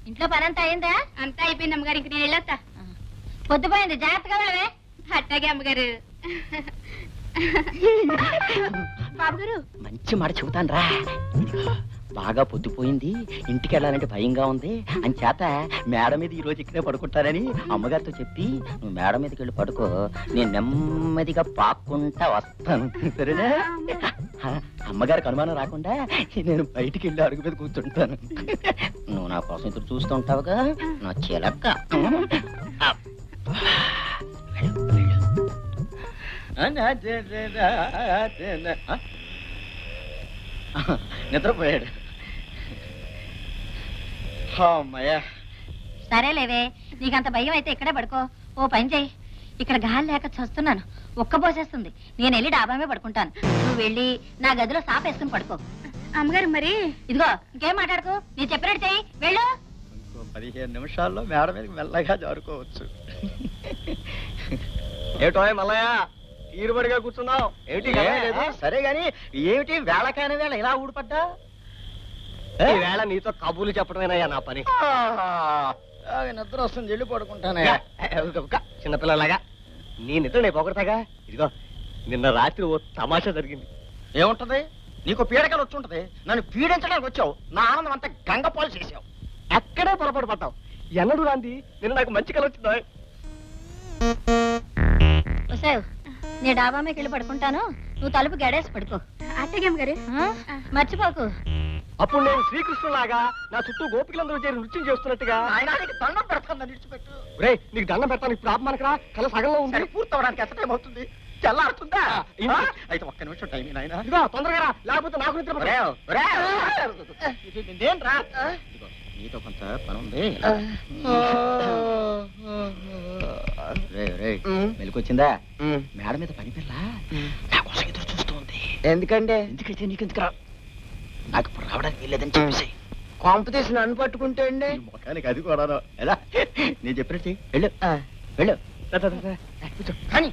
ఇంట్లో పని అంతా అయిందా? అంతా అయిపోయింది అమ్మగారు. ఇంక నేను వెళ్ళొస్తా. పొద్దుపోయింది, జాగ్రత్తగా వెళ్ళవే. అట్టాగే అమ్మగారు. బాబు గారు మంచి మాట చెబుతాను రా. బాగా పొద్దుపోయింది, ఇంటికి వెళ్ళాలంటే భయంగా ఉంది అని చేత మేడ మీద ఈ రోజు ఇక్కడే పడుకుంటానని అమ్మగారితో చెప్పి నువ్వు మేడ మీదకి వెళ్ళి పడుకో, నేను నెమ్మదిగా పాక్కుంటా వస్తాను. సరేనా? అమ్మగారికి అనుమానం రాకుండా నేను బయటికి వెళ్ళి అడుగు మీద కూర్చుంటాను. నువ్వు నా కోసం ఇప్పుడు చూస్తూ ఉంటావుగా నా చిలక్క. నిద్రపోయాడు. సరేలేవే, నీకంత భయం అయితే ఇక్కడే పడుకో. ఓ పని చేయి, ఇక్కడ గాలి లేక చస్తున్నాను, ఒక్కబోసేస్తుంది. నేను వెళ్ళి డాబా మీద పడుకుంటాను, నువ్వు వెళ్ళి నా గదిలో సాప వేసుకుని పడుకో. అమ్మగారు మరి ఇదిగో ఇంకేం మాట్లాడుకో, నీ చెప్పినట్టు చెయ్యి, వెళ్ళు. ఇంకో 15 నిమిషాల్లో మేడ మీదకి మెల్లగా జారుకోవచ్చు. ఏటో మల్లయ్య ఈరుబడిగా కూర్చున్నావు ఏమిటి? సరే గాని ఏమిటి వేళకాని వేళ ఇలా ఊడిపడ్డా? వేళ నీతో కబుర్లు చెప్పడమేనయ్యా నా పని. నిద్ర వస్తుంది, వెళ్ళి పడుకుంటానే. చిన్నపిల్లలాగా నీ నిద్ర నేను పొగడతాగా. ఇదిగో నిన్న రాత్రి ఓ తమాషా జరిగింది. ఏముంటది? నీకు పీడకలు వచ్చి ఉంటది, నన్ను పీడించడానికి వచ్చావు, నా ఆనందం అంతా గంగపాలు చేసావు. అక్కడే పొరపాటు పడ్డావు. ఎన్నడూ రాంది నిన్న నాకు మంచి కల వచ్చిందా? నేను డాబా మీద వెళ్ళి పడుకుంటాను, నువ్వు తలుపు గడేసి పడుకో. అట్టగే అమ్మగారు. మర్చిపోకు. అప్పుడు నేను శ్రీకృష్ణులాగా నా చుట్టూ గోపికలందరూ చేరి నృత్యం చేస్తున్నట్టుగా దండం పెడతాను. రే నీకు దండం పెడతాను, ఇప్పుడు ఆపమానకరా, కళ సగంలో ఉంది. పూర్తవడానికి ఎంత టైం అవుతుంది? తెల్లారుతుందా? అయితే ఒక్క నిమిషం టైం నాయన. ఇదిగో తొందరగా రా, లేకపోతే నాకు నిద్ర రా. నీతో కొంత పని ఉంది. మెలికొచ్చిందా? మేడ మీద పని పిల్ల నా కోసం ఎదురు చూస్తూ ఉంది. ఎందుకంటే ఎందుకైతే నీకెందుకు రా, నాకు ఇప్పుడు రావడానికి వీల్లేదని చెప్పేసి కాంపిటీషన్ నన్ను పట్టుకుంటే అండి మొఖానికి అది కూడా ఎలా నేను చెప్పినట్టు వెళ్ళు వెళ్ళు. కానీ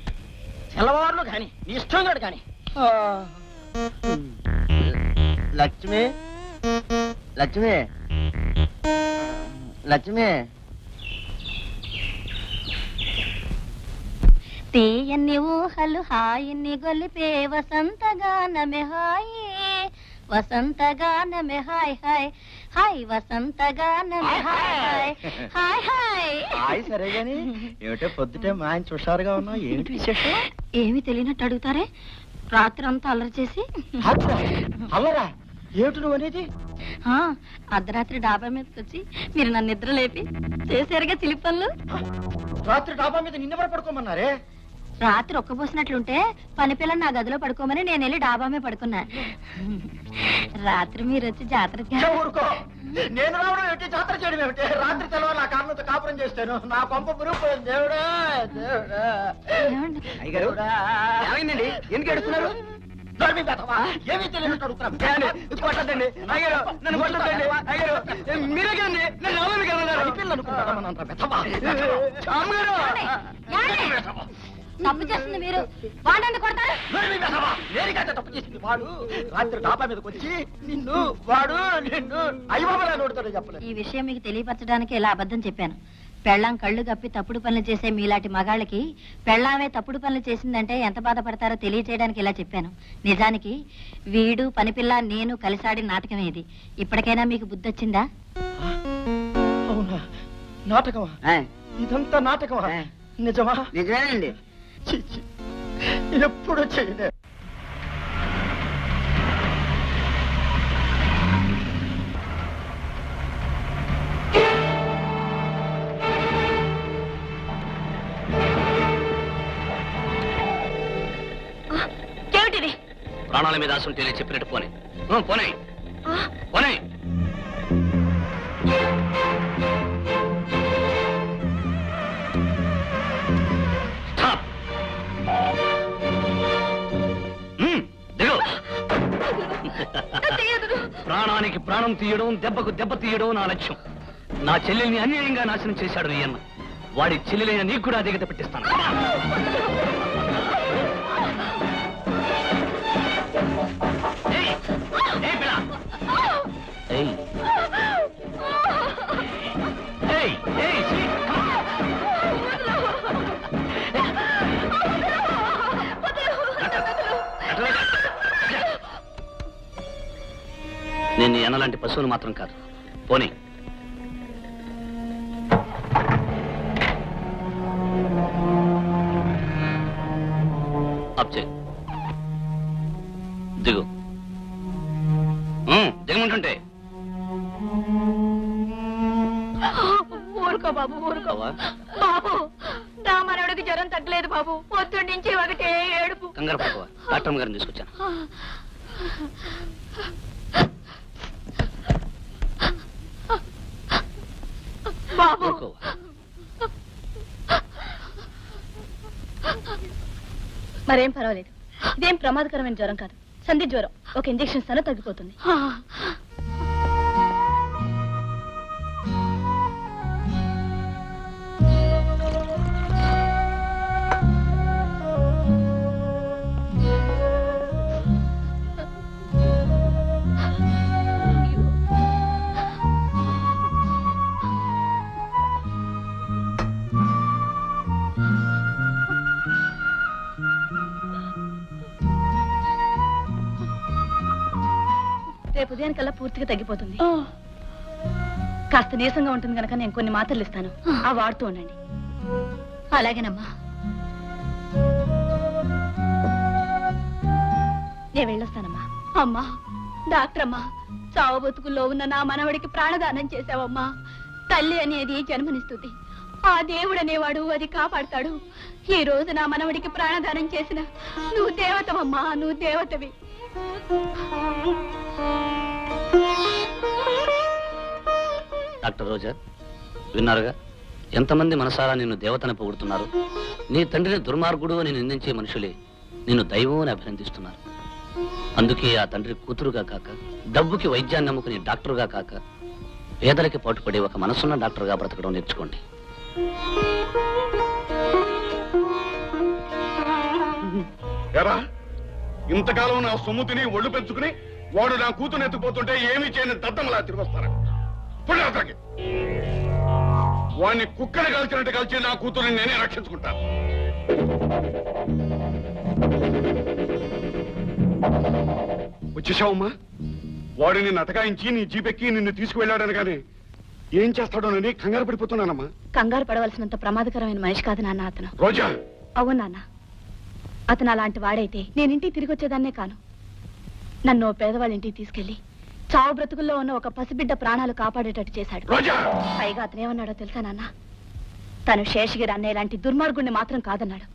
తెల్లవారులు కానీ నీ ఇష్టం కాదు కానీ. లక్ష్మి లక్ష్మి లక్ష్మి తీయన్ని ఊహలు హాయిని గొలిపే వసంతగానమే హాయి, వసంతగానమే హాయ్ హాయ్ హాయ్, వసంతగానమే హాయ్ హాయ్ హాయ్ హాయ్. సరే గాని ఏమిటో పొద్దుటే మా ఆయన చూసారుగా ఉన్నావు, ఏమిటి విశేషం? ఏమి తెలియనట్టు అడుగుతారే, రాత్రి అంతా అల్లరి చేసి. అల్లరా? ఏమిటి నువ్వు అనేది? అర్ధరాత్రి డాబా మీదకి వచ్చి మీరు నన్ను నిద్ర లేపి చేశారుగా చిలిపి పనులు. రాత్రి డాబా మీద నిన్నెవరు పడుకోమన్నారే? రాత్రి ఒక్కబోసినట్లుంటే పని పిల్లని నా గదిలో పడుకోమని నేను వెళ్ళి డాబా మీద పడుకున్నా. రాత్రి మీరు వచ్చి జాతర ఊరుకో. నేను రావడం ఏమిటి, జాతర చేయడం ఏమిటి? రాత్రి తెలవాలి ఆ కారణంతో కాపురం చేస్తాను, నా పంప మురిగిపోయింది. దేవుడా దేవుడా. ఏమైందండి, ఎందుకు ఎడుతున్నారు? ఏమీ తెలియనట్టు అడుగుతున్నాను. మీరే కానీ తప్పు చేస్తుంది మీరు, వాడండి కొడతారు. తప్పు చేసింది వాడు. రాత్రి డాబా మీదకి వచ్చి నిన్ను వాడు నిన్ను అయ్యబాబా నోడుతాడు చెప్పలేదు. ఈ విషయం మీకు తెలియపరచడానికి ఇలా అబద్ధం చెప్పాను. పెళ్ళాం కళ్ళు కప్పి తప్పుడు పనులు చేసే మీలాంటి మగాళ్ళకి పెళ్ళామే తప్పుడు పనులు చేసిందంటే ఎంత బాధపడతారో తెలియచేయడానికి ఇలా చెప్పాను. నిజానికి వీడు పనిపిల్ల నేను కలిసాడి నాటకం ఇది. ఇప్పటికైనా మీకు బుద్ధి వచ్చిందా? అవునా? నాటకమా? ఇదంతా నాటకమా? నిజమా? నిజమేనండి. ఎప్పుడు చేయలే. ప్రాణాల మీద ఆశ చెప్పినట్టు పోనీ పోనీ పోనీ. ప్రాణానికి ప్రాణం తీయడం, దెబ్బకు దెబ్బ తీయడం నా లక్ష్యం. నా చెల్లెల్ని అన్యాయంగా నాశనం చేశాడు నీ అన్న. వాడి చెల్లెలైన నీకు కూడా అధిగత పెట్టిస్తాను. మనలాంటి పశువులు మాత్రం కాదు. పోనీ అప్చే దిగు. దిగమంటుంటే ఊరుకో బాబు, ఊరుకో బావా, బాబు. నా మనవడికి జ్వరం తగ్గలేదు బాబు, పొద్దున్న నుంచి ఒకటే ఏడుపు. కంగారు పడకవా, డాక్టర్ గారిని తీసుకొచ్చాను. బాబు ఊరుకోవా. మరేం పర్వాలేదు, ఇదేం ప్రమాదకరమైన జ్వరం కాదు, సంధి జ్వరం. ఒక ఇంజెక్షన్ ఇస్తాను, తగ్గిపోతుంది. రేపు ఉదయానికల్లా పూర్తిగా తగ్గిపోతుంది. కాస్త నీరసంగా ఉంటుంది కనుక నేను కొన్ని మాత్రలు ఇస్తాను, ఆ వాడుతూ ఉండండి. అలాగేనమ్మా. నేను వెళ్ళొస్తానమ్మా. అమ్మా డాక్టర్ అమ్మా, చావు బతుకుల్లో ఉన్న నా మనవడికి ప్రాణదానం చేశావమ్మా. తల్లి అనేది జన్మనిస్తుంది, ఆ దేవుడు అనేవాడు అది కాపాడతాడు. ఈ రోజు నా మనవడికి ప్రాణదానం చేసిన నువ్వు దేవతవమ్మా, నువ్వు దేవతవి. డాక్టర్ రోజా, విన్నారుగా ఎంతమంది మనసారా నిన్ను దేవతని పొగుడుతున్నారు. నీ తండ్రిని దుర్మార్గుడు అని నిందించే మనుషులే నిన్ను దైవం అని అభినందిస్తున్నారు. అందుకే ఆ తండ్రి కూతురుగా కాక, డబ్బుకి వైద్యాన్ని నమ్ముకుని డాక్టరుగా కాక, పేదలకి పాటుపడే ఒక మనసున్న డాక్టర్గా బ్రతకడం నేర్చుకోండి. ఇంతకాలం నా సొమ్ము తిని ఒళ్ళు పెంచుకుని వాడు నా కూతురు ఎత్తుకుపోతుంటే ఏమీ చేయని దద్దమ్మలా తిరిగి వస్తారా? అతనికి వాడిని కుక్కని కాల్చినట్టు కాల్చి నా కూతురుని నేనే రక్షించుకుంటాను. వచ్చేసావమ్మా? వాడు నిన్ను అటకాయించి నీ జీపెక్కి నిన్ను తీసుకువెళ్ళాడని కానీ ఏం చేస్తాడోనని కంగారు పడిపోతున్నానమ్మా. కంగారు పడవలసినంత ప్రమాదకరమైన మనిషి కాదు నాన్న అతను. రోజా, అవును నాన్న, అతను అలాంటి వాడైతే నేను ఇంటికి తిరిగి వచ్చేదాన్నే కాను. నన్ను పేదవాళ్ళ ఇంటికి తీసుకెళ్లి చావు బ్రతుకుల్లో ఉన్న ఒక పసిబిడ్డ ప్రాణాలు కాపాడేటట్టు చేశాడు. పైగా అతను ఏమన్నాడో తెలుసా నాన్న? తను శేషగిరి అన్నయ్య లాంటి దుర్మార్గుణ్ణి మాత్రం కాదన్నాడు.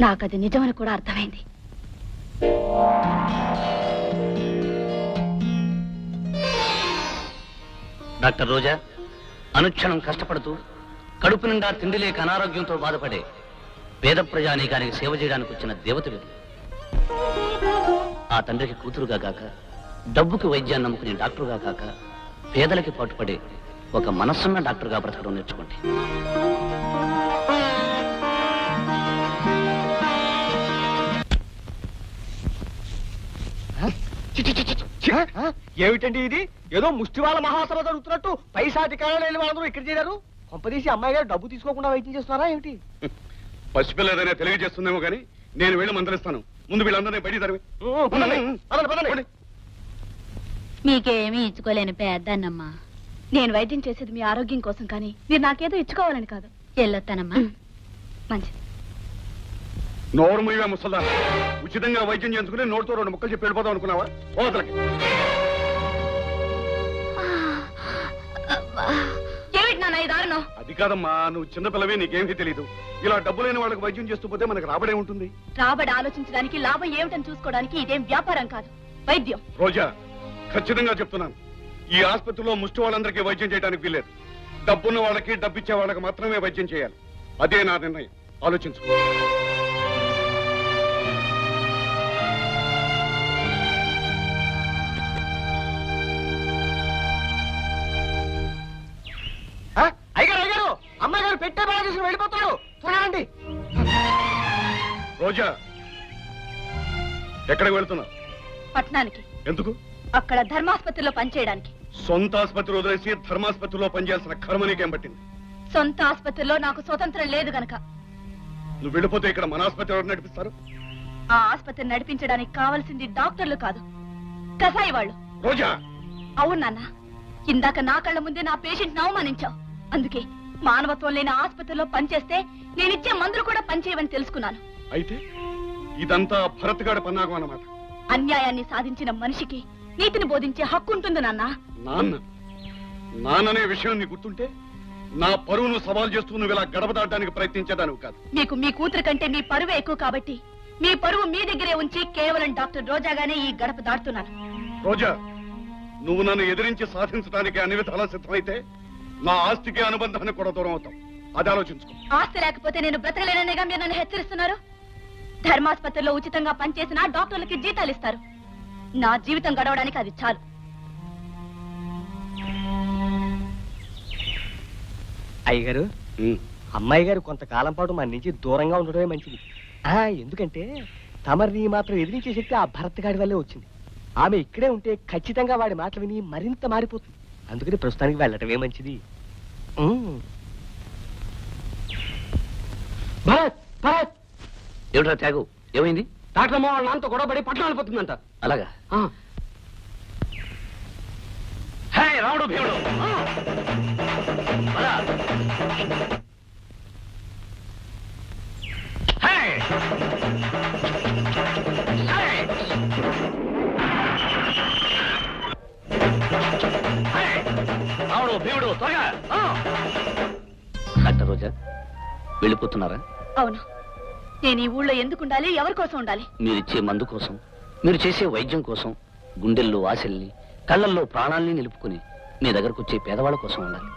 నాకది నిజమని కూడా అర్థమైంది. డాక్టర్ రోజా, అనుక్షణం కష్టపడుతూ కడుపు నిండా తిండి లేక అనారోగ్యంతో బాధపడే పేద ప్రజానీకానికి సేవ చేయడానికి వచ్చిన దేవతలు. ఆ తండ్రికి కూతురుగా కాక, డబ్బుకి వైద్యాన్ని నమ్ముకునే డాక్టరుగా కాక, పేదలకి పాటుపడే ఒక మనస్సున్న డాక్టర్గా బ్రతకడం నేర్చుకోండి. ఏమిటండి ఇది? ఏదో ముష్టి వాళ్ళ మహాసభ జరుగుతున్నట్టు పైసాధికారులు వెళ్ళి వాళ్ళందరూ ఇక్కడ చేరారు. కొంపదీసి అమ్మాయి గారు డబ్బు తీసుకోకుండా వైద్యం చేస్తున్నారా ఏమిటి? పసిపిల్ల ఏదైనా తెలియజేస్తుందేమో కానీ నేను వెళ్ళి మందలిస్తాను. ముందు వీళ్ళందరినీ బయట తరివి. మీకేమీ ఇచ్చుకోలేని పేద్దన్నమ్మా. నేను వైద్యం చేసేది మీ ఆరోగ్యం కోసం, కానీ మీరు నాకేదో ఇచ్చుకోవాలని కాదు. వెళ్ళొస్తానమ్మా. మంచిది. నోరు మూయవే ముసల్దా. ఉచితంగా వైద్యం చేయించుకుని నోటితో 2 ముక్కలు చెప్పి వెళ్ళిపోదాం అనుకున్నావా? పోతలకి. ఏమిటి నాన్న ఈ దారుణం? అది కాదమ్మా, నువ్వు చిన్నపిల్లవే, నీకేమీ తెలియదు. ఇలా డబ్బు లేని వాళ్ళకి వైద్యం చేస్తూ పోతే మనకు రాబడే ఉంటుంది. రాబడి ఆలోచించడానికి, లాభం ఏమిటని చూసుకోవడానికి ఇదేం వ్యాపారం కాదు, వైద్యం. రోజా, ఖచ్చితంగా చెప్తున్నాను, ఈ ఆసుపత్రిలో ముష్టి వాళ్ళందరికీ వైద్యం చేయడానికి వీల్లేదు. డబ్బున్న వాళ్ళకి, డబ్బిచ్చే వాళ్ళకి మాత్రమే వైద్యం చేయాలి. అదే నా నిర్ణయం. ఆలోచించు. అయ్యారు అయ్యారు, అమ్మాయి గారు పెట్టే బాగా తీసుకుని వెళ్ళిపోతాడు. చూడండి. రోజా, ఎక్కడికి వెళ్తున్నావు? పట్టణానికి. ఎందుకు? అక్కడ ధర్మాసుపత్రిలో పనిచేయడానికి. సొంత ఆసుపత్రి వదిలేసి ధర్మాసుపత్రిలో పనిచేయాల్సిన కర్మ నీకేం పట్టింది? సొంత ఆసుపత్రిలో నాకు స్వతంత్రం లేదు గనక. నువ్వు వెళ్ళిపోతే ఇక్కడ మన ఆసుపత్రి ఎవరు నడిపిస్తారు? ఆ ఆసుపత్రి నడిపించడానికి కావాల్సింది డాక్టర్లు కాదు, కసాయి వాళ్ళు. రోజా అవును నాన్న, ఇందాక నా కళ్ళ ముందే నా పేషెంట్ అవమానించావు. అందుకే మానవత్వం లేని ఆసుపత్రిలో పనిచేస్తే నేనిచ్చే మందులు కూడా పనిచేయవని తెలుసుకున్నాను. అయితే ఇదంతా భరత్ గారి పన్నాగం అన్నమాట. అన్యాయాన్ని సాధించిన మనిషికి నీతిని బోధించే హక్కు ఉంటుంది నాన్న. నాన్ననే విషయం నీకు గుర్తుంటే నా పరువును సవాల్ చేస్తూ నువ్వు ఇలా గడప దాటడానికి ప్రయత్నించేదానివి కాదు. మీకు మీ కూతురు కంటే మీ పరువు ఎక్కువ కాబట్టి మీ పరువు మీ దగ్గరే ఉంచి కేవలం డాక్టర్ రోజాగానే ఈ గడప దాటుతున్నాను. రోజా, నువ్వు నన్ను ఎదిరించి సాధించడానికి అన్ని విధాలా సిద్ధమైతే నా ఆస్తికి అనుబంధానికి కూడా దూరం అవుతాం. అది ఆలోచించుకో. ఆస్తి లేకపోతే నేను బ్రతకలేననేగా మీరు నన్ను హెచ్చరిస్తున్నారు. ధర్మాసుపత్రిలో ఉచితంగా పనిచేసిన డాక్టర్లకి జీతాలు ఇస్తారు. నా జీవితం గడవడానికి అది చాలు. అయ్యగారు, అమ్మాయి గారు కొంతకాలం పాటు మన నుంచి దూరంగా ఉండడమే మంచిది. ఎందుకంటే తమరిని మాత్రం ఎదిరించే శక్తి ఆ భరత్ గాడి వల్లే వచ్చింది. ఆమె ఇక్కడే ఉంటే ఖచ్చితంగా వాడి మాటలు విని మరింత మారిపోతుంది. అందుకని ప్రస్తుతానికి వెళ్ళటమే మంచిది. భరత్ భరత్ ఏమిట్రా త్యాగు, ఏమైంది? డాక్టర్ అమ్మ వాళ్ళ నాన్నతో గొడవపడి పట్టణం వెళ్ళిపోతుందంట. అలాగా? హే రాముడు భీముడు, పద. హే! హే! హే! రాముడు భీముడు త్వరగా. డాక్టర్ రోజా, వెళ్ళిపోతున్నారా? అవును, నేను ఈ ఊళ్ళో ఎందుకు ఉండాలి, ఎవరి కోసం ఉండాలి? మీరిచ్చే మందు కోసం, మీరు చేసే వైద్యం కోసం, గుండెల్లో ఆశల్ని, కళ్ళల్లో ప్రాణాల్ని నిలుపుకుని మీ దగ్గరకు వచ్చే పేదవాళ్ళ కోసం ఉండాలి.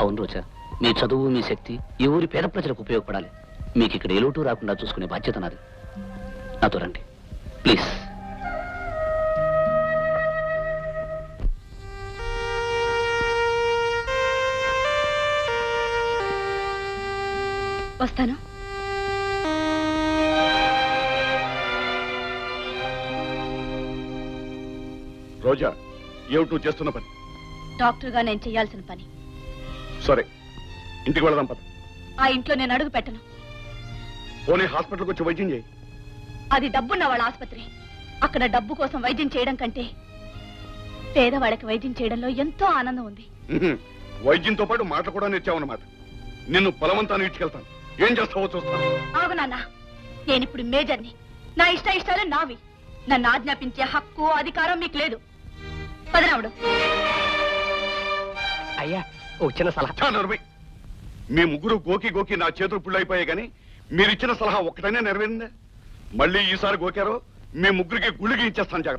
అవును రోజా, మీ చదువు, మీ శక్తి ఈ ఊరి పేద ప్రజలకు ఉపయోగపడాలి. మీకు ఇక్కడ ఏ లోటు రాకుండా చూసుకునే బాధ్యత నాది. నాతో రండి ప్లీజ్. వస్తాను. రోజా, ఏమిటి నువ్వు చేస్తున్న పని? డాక్టర్ గా నేను చేయాల్సిన పని. సరే, ఇంటికి వెళదాం పద. ఆ ఇంట్లో నేను అడుగు పెట్టను. పోనీ హాస్పిటల్కి వచ్చి వైద్యం చేయి. అది డబ్బున్న వాళ్ళ ఆసుపత్రి. అక్కడ డబ్బు కోసం వైద్యం చేయడం కంటే పేదవాళ్ళకి వైద్యం చేయడంలో ఎంతో ఆనందం ఉంది. వైద్యంతో పాటు మాటలు కూడా నేర్చావన్నమాట. నిన్ను బలవంతాన్ని ఇచ్చుకెళ్తాను. ఏం చేస్తావో చూస్తాను. ఆగు నాన్న, నేనిప్పుడు మేజర్ని. నా ఇష్టాలు నావి. నన్ను ఆజ్ఞాపించే హక్కు, అధికారం మీకు లేదు. పదరాముడు. అయ్యా, ఓ చిన్న సలహా. మీ ముగ్గురు గోకి గోకి నా చేతులు పుళ్ళైపోయాయి కానీ మీరిచ్చిన సలహా ఒక్కటనే నెరవేరిందా? మళ్ళీ ఈసారి గోకారో మీ ముగ్గురికి గుళ్ళకి ఇచ్చేస్తాను. జాగ్రత్త.